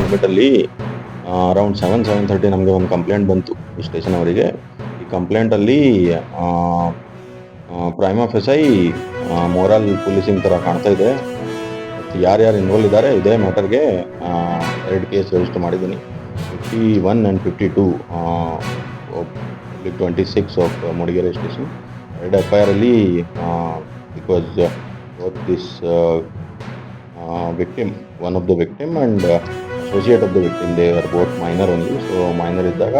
ಅಂದ್ಬಿಟ್ಟಲ್ಲಿ around 7:30 ನಮಗೆ ಒಂದು complaint ಬಂತು ಈ ಸ್ಟೇಷನ್ ಅವರಿಗೆ. ಈ ಕಂಪ್ಲೇಂಟಲ್ಲಿ ಪ್ರೈಮಾ ಫೆಸೈ ಮೋರಲ್ ಪೊಲೀಸಿಂಗ್ ಥರ ಕಾಣ್ತಾ ಇದೆ. ಮತ್ತು ಯಾರ್ಯಾರು ಇನ್ವಾಲ್ವ್ ಇದ್ದಾರೆ ಇದೇ ಮ್ಯಾಟರ್ಗೆ 2 ಕೇಸ್ ರಿಜಿಸ್ಟರ್ ಮಾಡಿದ್ದೀನಿ. 51 and 52 public 26 of Mudigere station. 2 FIR ಅಲ್ಲಿ because both this victim, one of the victim and associate of the victim, they were both minor only. So minor ಇದ್ದಾಗ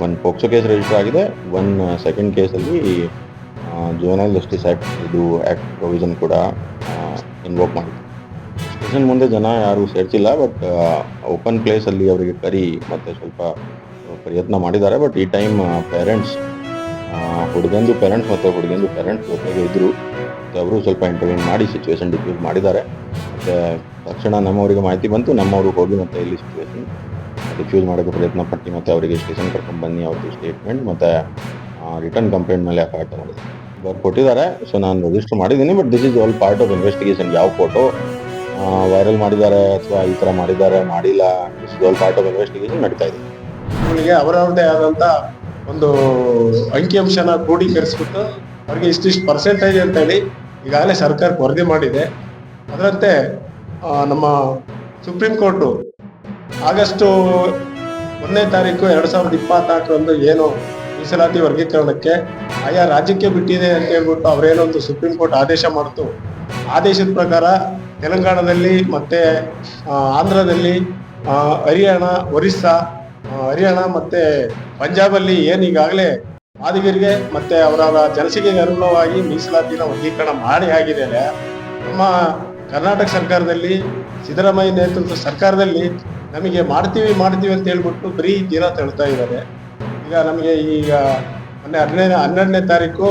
ಒಂದು ಪೋಕ್ಸೋ ಕೇಸ್ ರಿಜಿಸ್ಟರ್ ಆಗಿದೆ. ಒಂದು second ಕೇಸಲ್ಲಿ juvenile justice act ಇದು act provision ಕೂಡ invoke ಮಾಡಿದೆ. Station ಮುಂದೆ ಜನ ಯಾರೂ ಸೇರ್ತಿಲ್ಲ, ಬಟ್ ಓಪನ್ ಪ್ಲೇಸಲ್ಲಿ ಅವರಿಗೆ ಕರಿ ಮತ್ತು ಸ್ವಲ್ಪ ಪ್ರಯತ್ನ ಮಾಡಿದ್ದಾರೆ. ಬಟ್ ಈ ಟೈಮ್ ಪೇರೆಂಟ್ಸ್ ಹುಡುಗಂದು ಪೇರೆಂಟ್ಸ್ ಮತ್ತು ಹುಡುಗಂದು ಪೇರೆಂಟ್ಸ್ ಜೊತೆಗೆ ಇದ್ದರು. ಮತ್ತು ಅವರು ಸ್ವಲ್ಪ ಇಂಟರ್ವ್ಯೂನ್ ಮಾಡಿ ಸಿಚುವೇಶನ್ ಡಿಫ್ಯೂಸ್ ಮಾಡಿದ್ದಾರೆ. ಮತ್ತು ತಕ್ಷಣ ನಮ್ಮವರಿಗೆ ಮಾಹಿತಿ ಬಂತು, ನಮ್ಮವರು ಹೋಗಿ ಮತ್ತು ಇಲ್ಲಿ ಸಿಚುವೇಶನ್ ಡಿಫ್ಯೂಸ್ ಮಾಡೋಕ್ಕೆ ಪ್ರಯತ್ನ ಪಟ್ಟು ಮತ್ತು ಅವರಿಗೆ ಸ್ಟೇಷನ್ ಕರ್ಕೊಂಡ್ಬನ್ನಿ ಅವ್ರದ್ದು ಸ್ಟೇಟ್ಮೆಂಟ್ ಮತ್ತು ರಿಟರ್ನ್ ಕಂಪ್ಲೇಂಟ್ ಮೇಲೆ FIR ತಗೊಂಡಿದ್ದಾರೆ. ಕೊಟ್ಟಿದ್ದಾರೆ. ಸೊ ನಾನು ರಿಜಿಸ್ಟರ್ ಮಾಡಿದ್ದೀನಿ. But this is all part of investigation. ಯಾವ ಫೋಟೋ ವೈರಲ್ ಮಾಡಿದ್ದಾರೆ ಅಥವಾ ಈ ಥರ ಮಾಡಿದ್ದಾರೆ ಮಾಡಿಲ್ಲ, this is all part of investigation ನಡೀತಾ ಇದೆ. ಇವರಿಗೆ ಅವರವ್ರದ್ದೇ ಆದಂಥ ಒಂದು ಅಂಕಿಅಂಶನ ಕ್ರೋಢೀಕರಿಸ್ಬಿಟ್ಟು ಅವ್ರಿಗೆ ಇಷ್ಟಿಷ್ಟು ಪರ್ಸೆಂಟೇಜ್ ಅಂತೇಳಿ ಈಗಾಗಲೇ ಸರ್ಕಾರಕ್ಕೆ ವರದಿ ಮಾಡಿದೆ. ಅದರಂತೆ ನಮ್ಮ ಸುಪ್ರೀಂ ಕೋರ್ಟು ಆಗಸ್ಟು 1ನೇ ತಾರೀಕು 2024 ಏನು ಮೀಸಲಾತಿ ವರ್ಗೀಕರಣಕ್ಕೆ ಆಯಾ ರಾಜ್ಯಕ್ಕೆ ಬಿಟ್ಟಿದೆ ಅಂತ ಹೇಳ್ಬಿಟ್ಟು ಅವರೇನೊಂದು ಸುಪ್ರೀಂ ಕೋರ್ಟ್ ಆದೇಶ ಮಾಡ್ತು. ಆದೇಶದ ಪ್ರಕಾರ ತೆಲಂಗಾಣದಲ್ಲಿ ಮತ್ತು ಆಂಧ್ರದಲ್ಲಿ, ಹರಿಯಾಣ, ಒರಿಸ್ಸಾ, ಹರಿಯಾಣ ಮತ್ತು ಪಂಜಾಬಲ್ಲಿ ಏನು ಈಗಾಗಲೇ ಮಾದಿಗರಿಗೆ ಮತ್ತು ಅವರ ಜನಸಂಖ್ಯೆಗೆ ಅನುಗುಣವಾಗಿ ಮೀಸಲಾತಿನ ವರ್ಗೀಕರಣ ಮಾಡಿ ಆಗಿದೆ. ನಮ್ಮ ಕರ್ನಾಟಕ ಸರ್ಕಾರದಲ್ಲಿ ಸಿದ್ದರಾಮಯ್ಯ ನೇತೃತ್ವದ ಸರ್ಕಾರದಲ್ಲಿ ನಮಗೆ ಮಾಡ್ತೀವಿ ಅಂತ ಹೇಳ್ಬಿಟ್ಟು ಬರೀ ದಿನ ತಳ್ತಾ ಇದ್ದಾರೆ. ಈಗ ನಮಗೆ ಮೊನ್ನೆ 12ನೇ ತಾರೀಕು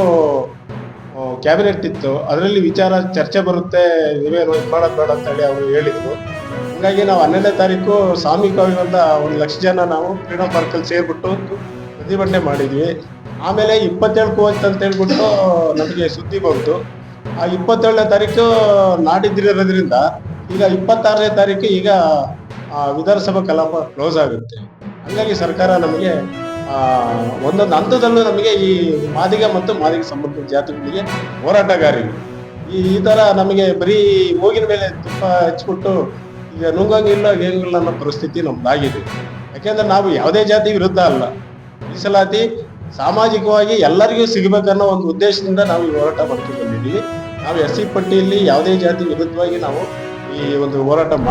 ಕ್ಯಾಬಿನೆಟ್ ಇತ್ತು. ಅದರಲ್ಲಿ ವಿಚಾರ ಚರ್ಚೆ ಬರುತ್ತೆ, ನೀವೇನು ಇದು ಮಾಡೋದು ಬೇಡ ಅಂತೇಳಿ ಅವರು ಹೇಳಿದರು. ಹಾಗಾಗಿ ನಾವು 12ನೇ ತಾರೀಕು ಸಾಮೂಹಿಕವಾಗಿ 1 ಲಕ್ಷ ಜನ ನಾವು ಫ್ರೀಡಮ್ ಪಾರ್ಕಲ್ಲಿ ಸೇರಿಬಿಟ್ಟು ಪ್ರತಿಭಟನೆ ಮಾಡಿದ್ವಿ. ಆಮೇಲೆ 27ಕ್ಕೆ ಹೋಯ್ತು ಅಂತ ಹೇಳ್ಬಿಟ್ಟು ನಮಗೆ ಸುದ್ದಿ ಬಂತು. ಆ 27ನೇ ತಾರೀಕು ನಾಡಿದ್ದಿರೋದ್ರಿಂದ ಈಗ 26ನೇ ತಾರೀಕು ಈಗ ವಿಧಾನಸಭಾ ಕಲಾಪ ಕ್ಲೋಸ್ ಆಗುತ್ತೆ. ಹಾಗಾಗಿ ಸರ್ಕಾರ ನಮಗೆ ಒಂದೊಂದು ಹಂತದಲ್ಲೂ ನಮಗೆ ಈ ಮಾದಿಗ ಮತ್ತು ಮಾದಿಗ ಸಂಬಂಧಿತ ಜಾತಿಗಳಿಗೆ ಹೋರಾಟಗಾರರಿಗೆ ಈ ಥರ ನಮಗೆ ಬರೀ ಮೂಗಿನ ಮೇಲೆ ತುಪ್ಪ ಹಚ್ಬಿಟ್ಟು ಈಗ ನುಂಗಂಗಿಲ್ಲ ಹೇಗಿಲ್ಲ ಅನ್ನೋ ಪರಿಸ್ಥಿತಿ ನಮ್ದಾಗಿದೆ. ಯಾಕೆಂದ್ರೆ ನಾವು ಯಾವುದೇ ಜಾತಿ ವಿರುದ್ಧ ಅಲ್ಲ. ಮೀಸಲಾತಿ ಸಾಮಾಜಿಕವಾಗಿ ಎಲ್ಲರಿಗೂ ಸಿಗಬೇಕನ್ನೋ ಒಂದು ಉದ್ದೇಶದಿಂದ ನಾವು ಈ ಹೋರಾಟ ಮಾಡ್ಕೊಂಡು ಬಂದಿದ್ದೀವಿ. ನಾವು SC ಪಟ್ಟಿಯಲ್ಲಿ ಯಾವುದೇ ಜಾತಿ ವಿರುದ್ಧವಾಗಿ ನಾವು ಈ ಒಂದು ಹೋರಾಟ ಮಾಡಿ